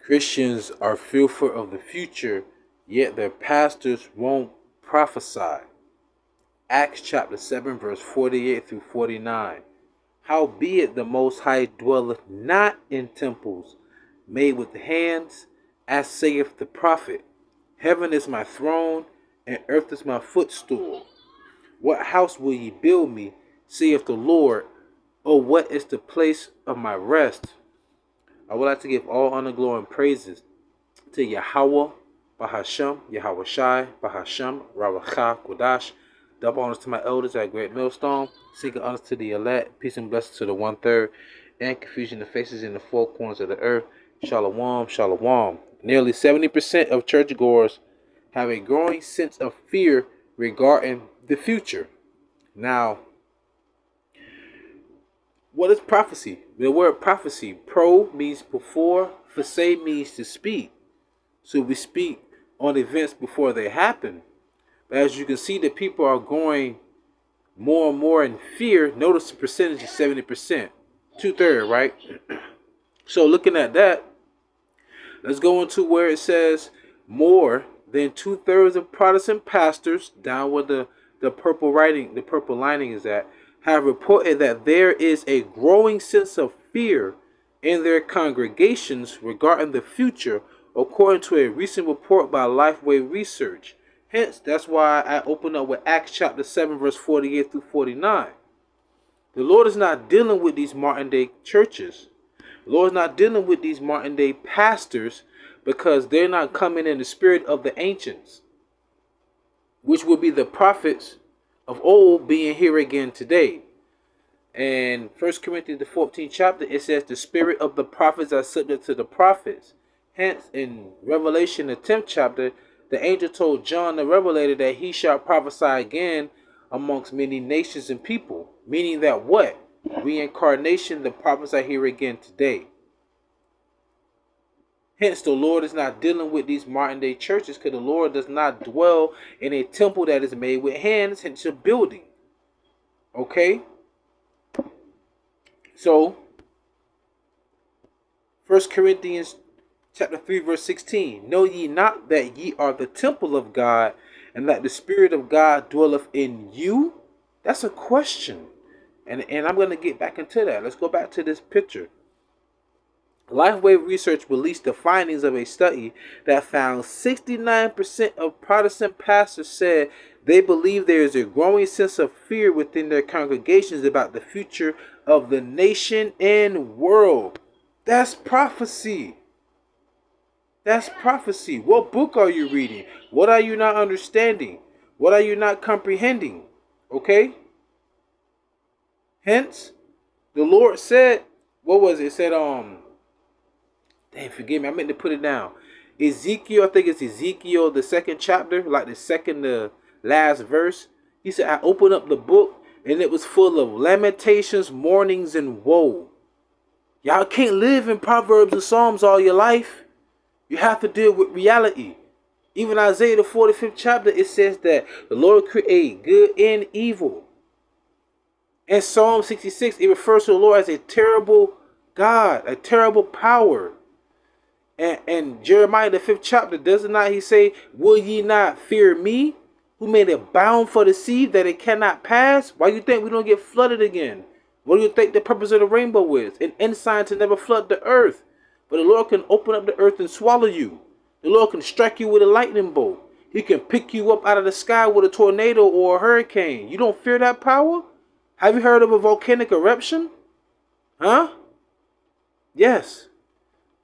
Christians are fearful of the future, yet their pastors won't prophesy. Acts chapter 7 verse 48 through 49. Howbeit the Most High dwelleth not in temples made with hands, as saith the prophet, Heaven is my throne, and earth is my footstool. What house will ye build me, saith the Lord, or what is the place of my rest? I would like to give all honor, glory, and praises to YAHAWAH, BAHASHAM, YAHAWASHI, BAHASHAM, RAWACHAA, QADASH. Double honors to my elders at Great Millstone. Seeking honors to the elect. Peace and blessings to the 1/3. And confusion of faces in the four corners of the earth. Shalom, shalom. Nearly 70% of churchgoers have a growing sense of fear regarding the future. Now, what is prophecy? The word prophecy, pro means before, phasse means to speak. So we speak on events before they happen. But as you can see, the people are going more and more in fear. Notice the percentage is 70%. 2/3, right? So looking at that, let's go into where it says more than 2/3 of Protestant pastors, down where the purple writing, the purple lining is at, have reported that there is a growing sense of fear in their congregations regarding the future, according to a recent report by Lifeway Research. Hence, that's why I open up with Acts chapter 7, verse 48 through 49. The Lord is not dealing with these modern day churches. The Lord is not dealing with these modern day pastors because they're not coming in the spirit of the ancients, which will be the prophets of old being here again today. And 1 Corinthians the 14th chapter, it says the spirit of the prophets are subject to the prophets. Hence, in Revelation the 10th chapter, the angel told John the Revelator that he shall prophesy again amongst many nations and people. Meaning that what? Reincarnation, the prophets are here again today. Hence, the Lord is not dealing with these modern day churches because the Lord does not dwell in a temple that is made with hands, hence a building. Okay? So, 1 Corinthians chapter 3 verse 16. Know ye not that ye are the temple of God, and that the Spirit of God dwelleth in you? That's a question. And I'm going to get back into that. Let's go back to this picture. Lifeway Research released the findings of a study that found 69% of Protestant pastors said they believe there is a growing sense of fear within their congregations about the future of the nation and world. That's prophecy. That's prophecy. What book are you reading? What are you not understanding? What are you not comprehending? Okay? Hence, the Lord said, what was it? It said, dang, forgive me, I meant to put it down. Ezekiel, I think it's Ezekiel, the 2nd chapter, like the second to last verse. He said, I opened up the book, and it was full of lamentations, mournings, and woe. Y'all can't live in Proverbs and Psalms all your life. You have to deal with reality. Even Isaiah, the 45th chapter, it says that the Lord created good and evil. In Psalm 66, it refers to the Lord as a terrible God, a terrible power. And Jeremiah, the 5th chapter, does not he say, will ye not fear me, who made a bound for the sea that it cannot pass? Why you think we don't get flooded again? What do you think the purpose of the rainbow is? An ensign to never flood the earth. But the Lord can open up the earth and swallow you. The Lord can strike you with a lightning bolt. He can pick you up out of the sky with a tornado or a hurricane. You don't fear that power? Have you heard of a volcanic eruption? Huh? Yes.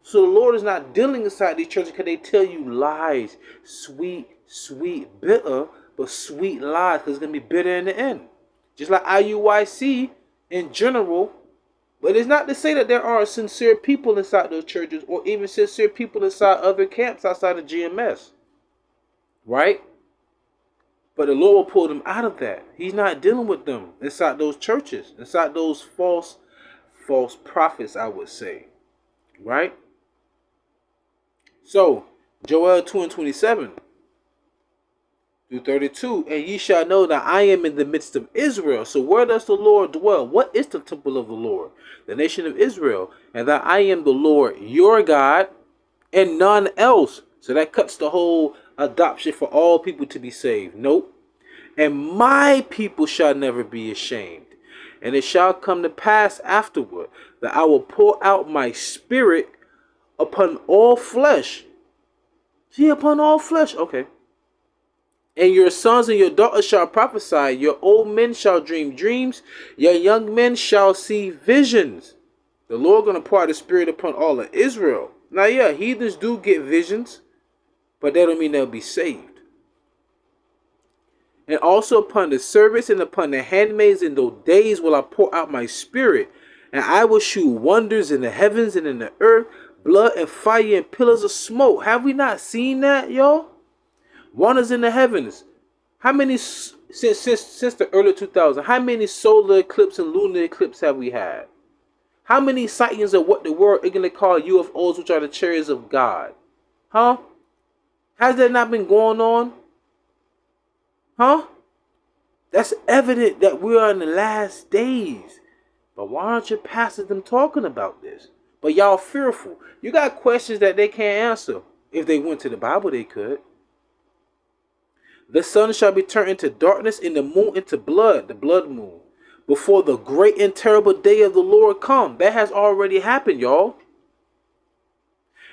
So the Lord is not dealing inside these churches because they tell you lies. Sweet, sweet, bitter, but sweet lies because it's going to be bitter in the end. Just like IUIC in general. But it's not to say that there aren't sincere people inside those churches or even sincere people inside other camps outside of GMS. Right? But the Lord will pull them out of that. He's not dealing with them inside those churches, inside those false prophets, I would say. Right? So, Joel 2:27 through 32, and ye shall know that I am in the midst of Israel. So where does the Lord dwell? What is the temple of the Lord? The nation of Israel. And that I am the Lord your God, and none else. So that cuts the whole adoption for all people to be saved. Nope. And my people shall never be ashamed. And it shall come to pass afterward that I will pour out my spirit upon all flesh. See, upon all flesh. Okay. And your sons and your daughters shall prophesy. Your old men shall dream dreams. Your young men shall see visions. The Lord going to pour out the spirit upon all of Israel. Now, yeah, heathens do get visions, but that don't mean they'll be saved. And also upon the servants and upon the handmaids in those days will I pour out my spirit. And I will shew wonders in the heavens and in the earth, blood and fire and pillars of smoke. Have we not seen that, y'all? Wonders in the heavens. How many, since the early 2000s, how many solar eclipses and lunar eclipses have we had? How many sightings of what the world is going to call UFOs, which are the chariots of God? Huh? Has that not been going on? Huh? That's evident that we are in the last days. But why aren't your pastors them talking about this? But y'all fearful. You got questions that they can't answer. If they went to the Bible, they could. The sun shall be turned into darkness and the moon into blood, the blood moon, before the great and terrible day of the Lord come. That has already happened, y'all.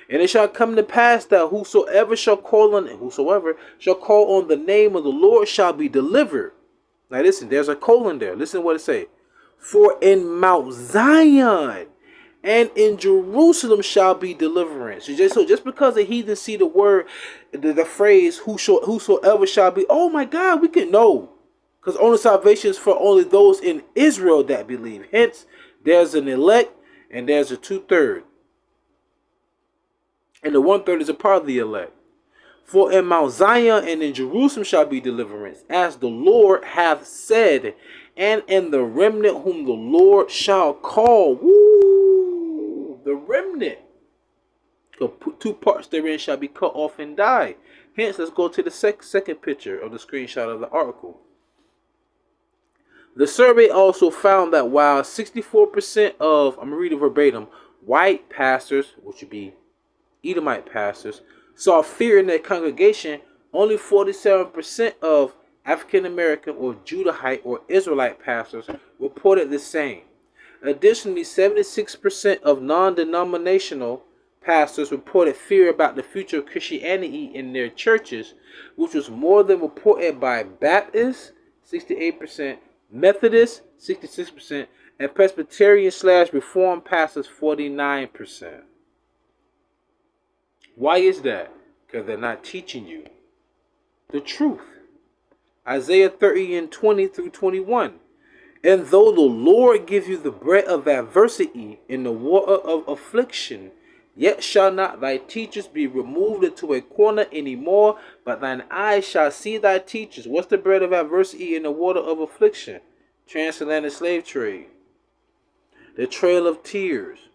And it shall come to pass that whosoever shall call on the name of the Lord shall be delivered. Now listen, there's a colon there. Listen to what it say. For in Mount Zion and in Jerusalem shall be deliverance. So just because the heathen see the word, the phrase whosoever shall be, oh my God, we can know. Because only salvation is for only those in Israel that believe. Hence, there's an elect and there's a 2/3. And the 1/3 is a part of the elect. For in Mount Zion and in Jerusalem shall be deliverance, as the Lord hath said, and in the remnant whom the Lord shall call. Woo! The remnant. 2 parts therein shall be cut off and die. Hence, let's go to the second picture of the screenshot of the article. The survey also found that while 64% of, I'm reading verbatim, white pastors, which would be Edomite pastors, saw fear in their congregation, only 47% of African American or Judahite or Israelite pastors reported the same. Additionally, 76% of non-denominational pastors reported fear about the future of Christianity in their churches, which was more than reported by Baptists, 68%, Methodists, 66%, and Presbyterian/Reformed pastors, 49%. Why is that? Because they're not teaching you the truth. Isaiah 30 and 20 through 21. And though the Lord give you the bread of adversity and the water of affliction, yet shall not thy teachers be removed into a corner any more, but thine eyes shall see thy teachers. What's the bread of adversity and the water of affliction? Transatlantic slave trade. The Trail of Tears.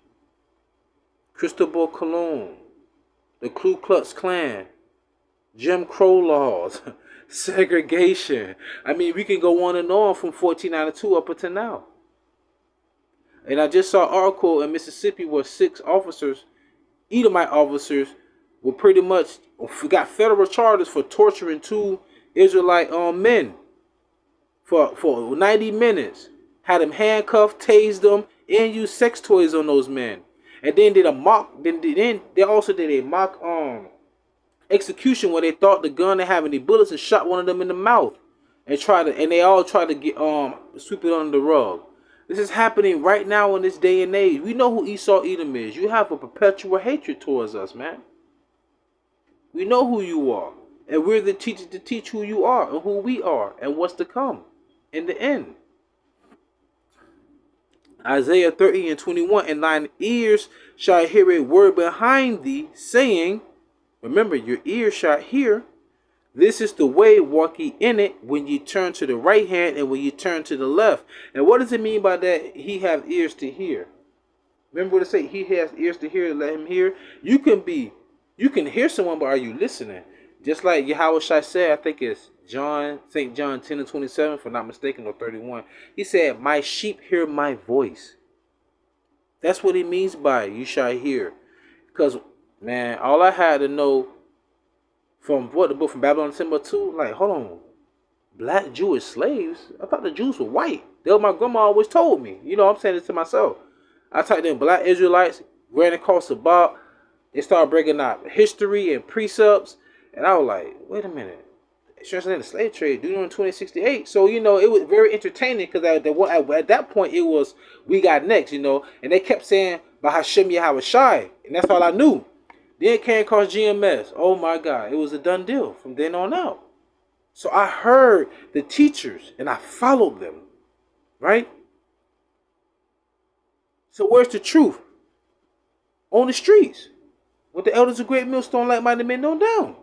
Cristobal Colon. The Ku Klux Klan, Jim Crow laws, segregation. I mean, we can go on and on from 1492 up until now. And I just saw an article in Mississippi where 6 officers, Edomite officers, were pretty much got federal charges for torturing 2 Israelite men for 90 minutes. Had them handcuffed, tased them, and used sex toys on those men. And then did a mock. Then they also did a mock execution where they thought the gun didn't have any bullets and shot one of them in the mouth, and they all tried to get sweep it under the rug. This is happening right now in this day and age. We know who Esau Edom is. You have a perpetual hatred towards us, man. We know who you are, and we're the teachers to teach who you are and who we are and what's to come in the end. Isaiah 30 and 21, and thine ears shall hear a word behind thee, saying, remember, your ears shall hear, this is the way, walk ye in it, when ye turn to the right hand and when ye turn to the left. And what does it mean by that? He have ears to hear. Remember what it say? He has ears to hear, let him hear. You can hear someone, but are you listening? Just like YAHAWASHI said, I think it's St. John 10 and 27, if I'm not mistaken, or 31. He said, my sheep hear my voice. That's what he means by you shall hear. Because Man, all I had to know from what the book from Babylon Timber 2, like, hold on, black Jewish slaves? I thought the Jews were white. That what my grandma always told me. You know, I'm saying this to myself. I typed in black Israelites, ran across the bar. They started breaking out history and precepts. And I was like, wait a minute. Translating the slave trade, due in 2068. So, you know, it was very entertaining because at that point, it was, we got next, you know. And they kept saying, YAHAWASHI. And that's all I knew. Then it came across GMS. Oh, my God. It was a done deal from then on out. So I heard the teachers and I followed them, right? So where's the truth? On the streets. What the elders of Great Millstone Light might have been known down,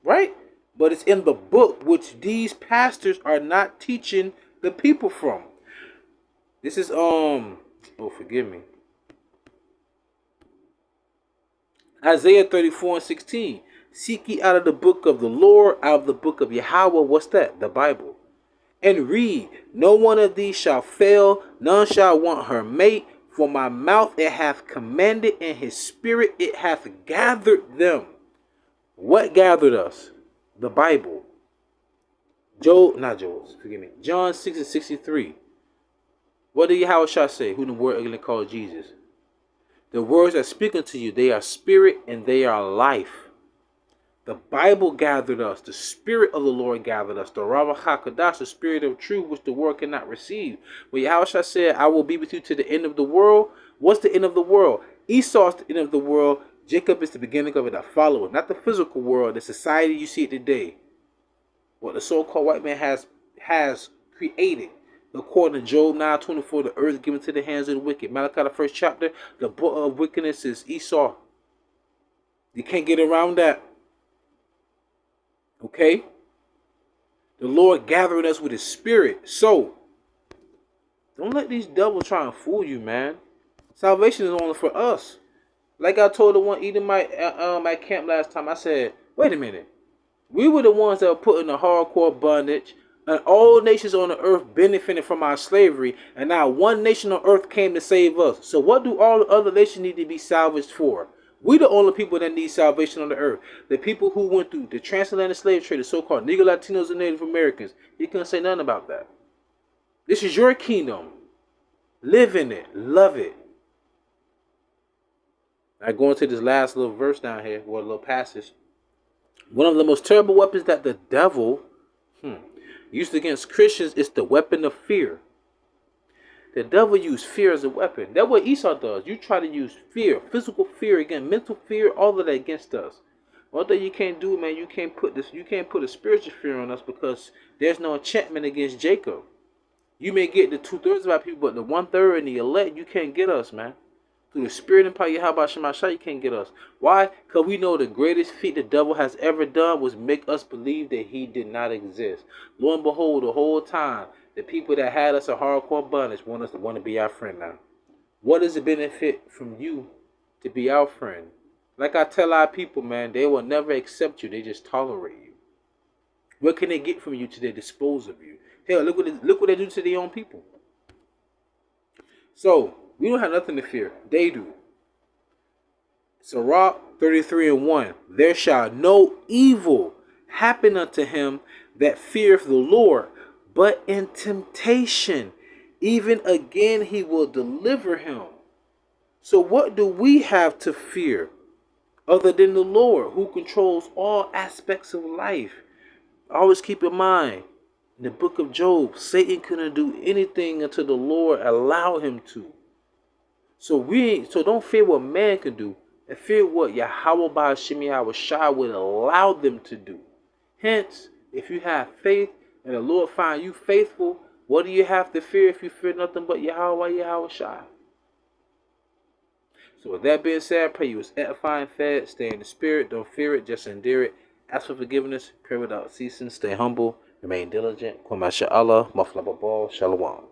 right? But it's in the book which these pastors are not teaching the people from. This is, oh, forgive me. Isaiah 34:16. Seek ye out of the book of the Lord, out of the book of Yahawah. What's that? The Bible. And read, no one of these shall fail, none shall want her mate. For my mouth it hath commanded, and his spirit it hath gathered them. What gathered us? The Bible. John 6:63. What did Yahawashi say? Who the word are going to call Jesus? The words that speak unto you, they are spirit and they are life. The Bible gathered us. The Spirit of the Lord gathered us. The RAWACHAA, QADASH, the Spirit of truth, which the world cannot receive. When Yahawashi said, I will be with you to the end of the world. What's the end of the world? Esau is the end of the world. Jacob is the beginning of it, a follower. Not the physical world, the society you see today. What the so-called white man has created. According to Job 9:24, the earth given to the hands of the wicked. Malachi, the first chapter, the book of wickedness is Esau. You can't get around that. Okay? The Lord gathering us with his spirit. So, don't let these devils try and fool you, man. Salvation is only for us. Like I told the one Edomite at camp last time, I said, wait a minute. We were the ones that were put in a hardcore bondage, and all nations on the earth benefited from our slavery, and now one nation on earth came to save us. So what do all the other nations need to be salvaged for? We the only people that need salvation on the earth. The people who went through the transatlantic slave trade, the so-called Negro, Latinos, and Native Americans. You couldn't say nothing about that. This is your kingdom. Live in it. Love it. I go into this last little verse down here, or a little passage. One of the most terrible weapons that the devil used against Christians is the weapon of fear. The devil used fear as a weapon. That's what Esau does. You try to use fear, physical fear against mental fear, all of that against us. One thing you can't do, man, you can't put a spiritual fear on us because there's no enchantment against Jacob. You may get the 2/3 of our people, but the 1/3 and the elect, you can't get us, man. Through the spirit and power, YAHAWASHI, you can't get us. Why? Because we know the greatest feat the devil has ever done was make us believe that he did not exist. Lo and behold, the whole time, the people that had us a hardcore bondage want to be our friend now. What does it benefit from you to be our friend? Like I tell our people, man, they will never accept you. They just tolerate you. What can they get from you till they dispose of you? Hell, look what they do to their own people. So, we don't have nothing to fear. They do. Sirach 33:1. There shall no evil happen unto him that feareth the Lord, but in temptation, even again he will deliver him. So what do we have to fear other than the Lord, who controls all aspects of life? Always keep in mind, in the book of Job, Satan couldn't do anything until the Lord allowed him to. So don't fear what man can do, and fear what YAHAWAH would allow them to do. Hence, if you have faith and the Lord find you faithful, what do you have to fear if you fear nothing but YAHAWAH? So with that being said, I pray you was edifying, fed, stay in the spirit, don't fear it, just endure it. Ask for forgiveness, pray without ceasing, stay humble, remain diligent. Mashallah, Shalom.